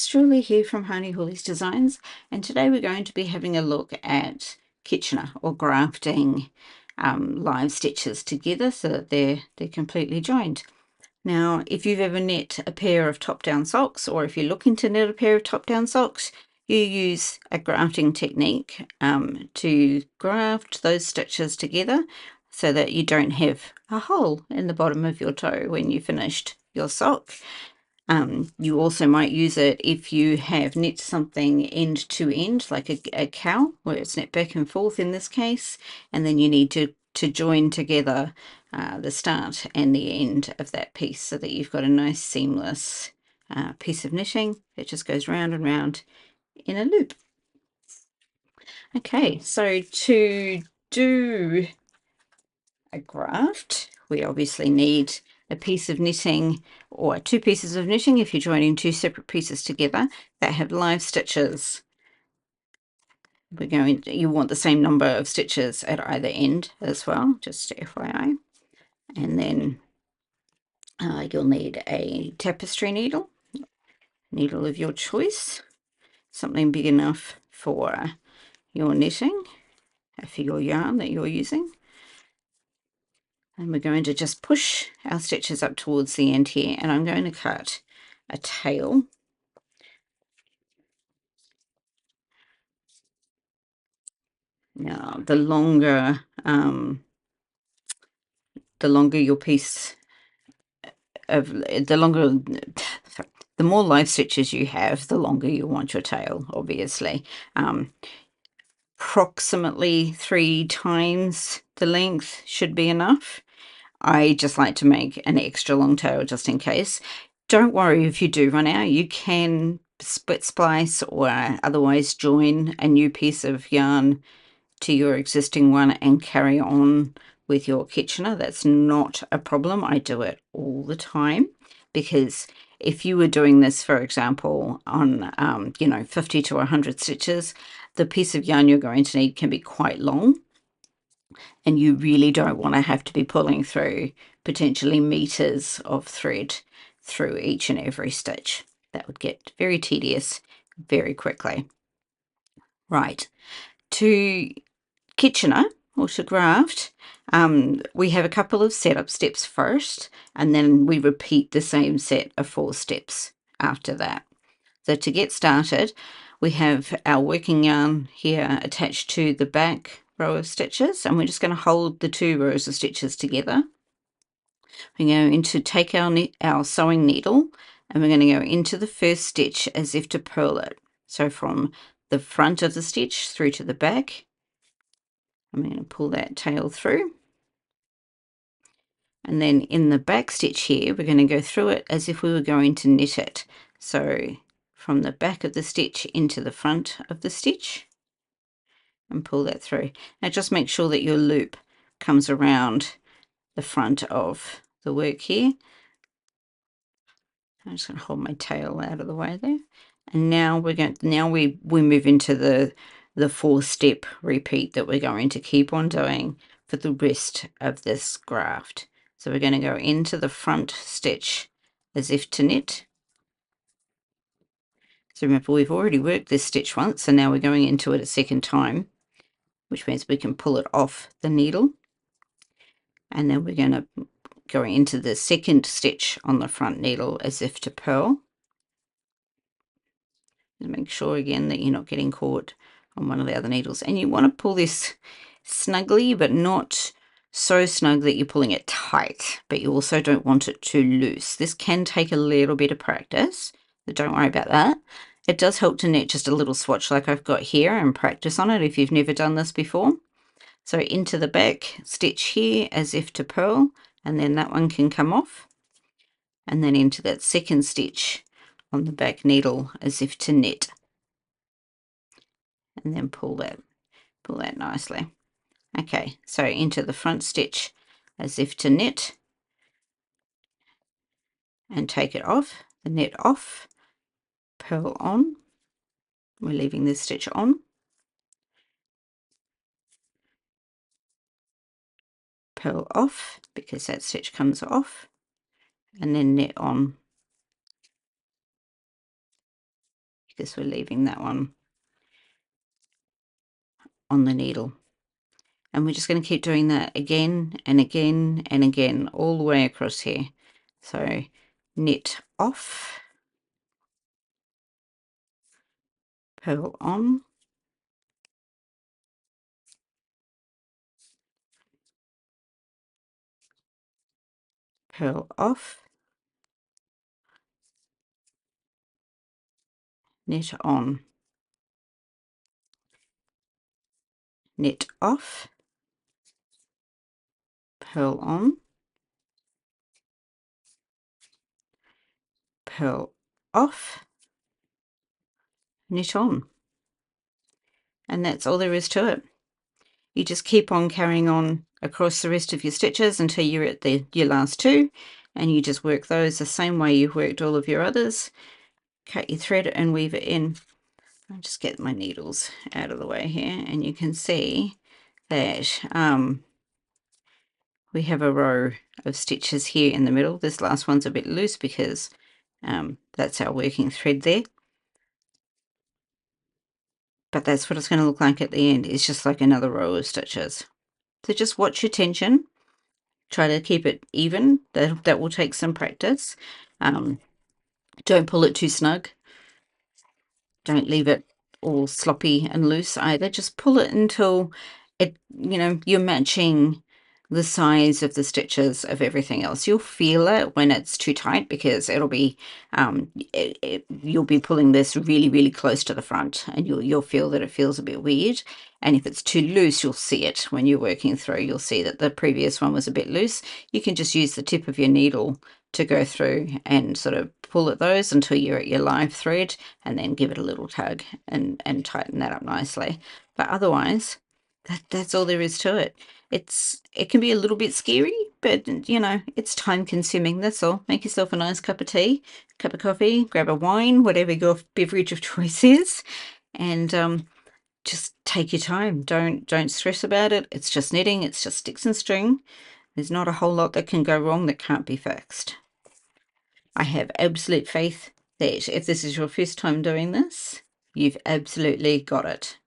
it's Julie here from Honey Hoolies Designs, and today we're going to be having a look at Kitchener or grafting live stitches together so that they're completely joined. Now, if you've ever knit a pair of top-down socks, or if you're looking to knit a pair of top-down socks, you use a grafting technique to graft those stitches together so that you don't have a hole in the bottom of your toe when you finished your sock. You also might use it if you have knit something end to end, like a cowl, where it's knit back and forth in this case, and then you need to join together the start and the end of that piece so that you've got a nice seamless piece of knitting that just goes round and round in a loop. Okay, so to do a graft, we obviously need a piece of knitting or two pieces of knitting if you're joining two separate pieces together that have live stitches. You want the same number of stitches at either end as well, just FYI. And then you'll need a tapestry needle of your choice, something big enough for your knitting, for your yarn that you're using. And we're going to just push our stitches up towards the end here, and I'm going to cut a tail. Now, the longer your piece of, the more live stitches you have, the longer you want your tail, obviously. Approximately 3 times the length should be enough. I just like to make an extra long tail just in case. Don't worry if you do run out. You can split splice or otherwise join a new piece of yarn to your existing one and carry on with your Kitchener. That's not a problem. I do it all the time, because if you were doing this, for example, on 50 to 100 stitches, the piece of yarn you're going to need can be quite long, and you really don't want to have to be pulling through potentially meters of thread through each and every stitch. That would get very tedious very quickly. Right, to Kitchener or to graft, we have a couple of setup steps first, and then we repeat the same set of 4 steps after that. So to get started, we have our working yarn here attached to the back row of stitches, and we're just going to hold the 2 rows of stitches together. We're going to take our sewing needle, and we're going to go into the first stitch as if to purl it. So from the front of the stitch through to the back, I'm going to pull that tail through. And then in the back stitch here, we're going to go through it as if we were going to knit it. So from the back of the stitch into the front of the stitch, and pull that through. Now just make sure that your loop comes around the front of the work here. I'm just going to hold my tail out of the way there. And now we move into the 4-step repeat that we're going to keep on doing for the rest of this graft. So we're going to go into the front stitch as if to knit. So remember, we've already worked this stitch once, so now we're going into it a second time, which means we can pull it off the needle. And then we're going to go into the second stitch on the front needle as if to purl. And make sure again that you're not getting caught on one of the other needles. And you want to pull this snugly, but not so snug that you're pulling it tight, but you also don't want it too loose. This can take a little bit of practice, but don't worry about that. It does help to knit just a little swatch like I've got here and practice on it if you've never done this before. So into the back stitch here as if to purl, and then that one can come off, and then into that second stitch on the back needle as if to knit, and then pull that nicely. Okay, so into the front stitch as if to knit, and take it off, the knit off, purl on. We're leaving this stitch on, purl off because that stitch comes off, and then knit on. because we're leaving that one on the needle. And we're just going to keep doing that again and again and again all the way across here. So knit off, purl on, purl off, knit on, knit off, purl on, purl off, knit on. And that's all there is to it. You just keep on carrying on across the rest of your stitches until you're at your last two, and you just work those the same way you've worked all of your others. Cut your thread and weave it in. I'll just get my needles out of the way here, and you can see that we have a row of stitches here in the middle. This last one's a bit loose because that's our working thread there. But that's what it's going to look like at the end. It's just like another row of stitches. So just watch your tension. Try to keep it even. That will take some practice. Don't pull it too snug. Don't leave it all sloppy and loose either. Just pull it until you're matching the size of the stitches of everything else. You'll feel it when it's too tight because it'll be you'll be pulling this really, really close to the front, and you'll feel that it feels a bit weird. And if it's too loose, you'll see it when you're working through. You'll see that the previous one was a bit loose. You can just use the tip of your needle to go through and sort of pull at those until you're at your live thread, and then give it a little tug and tighten that up nicely. But otherwise, that's all there is to it. It can be a little bit scary, but it's time consuming. That's all. Make yourself a nice cup of tea, cup of coffee, grab a wine, whatever your beverage of choice is, and just take your time. Don't stress about it. It's just knitting. It's just sticks and string. There's not a whole lot that can go wrong that can't be fixed. I have absolute faith that if this is your first time doing this, you've absolutely got it.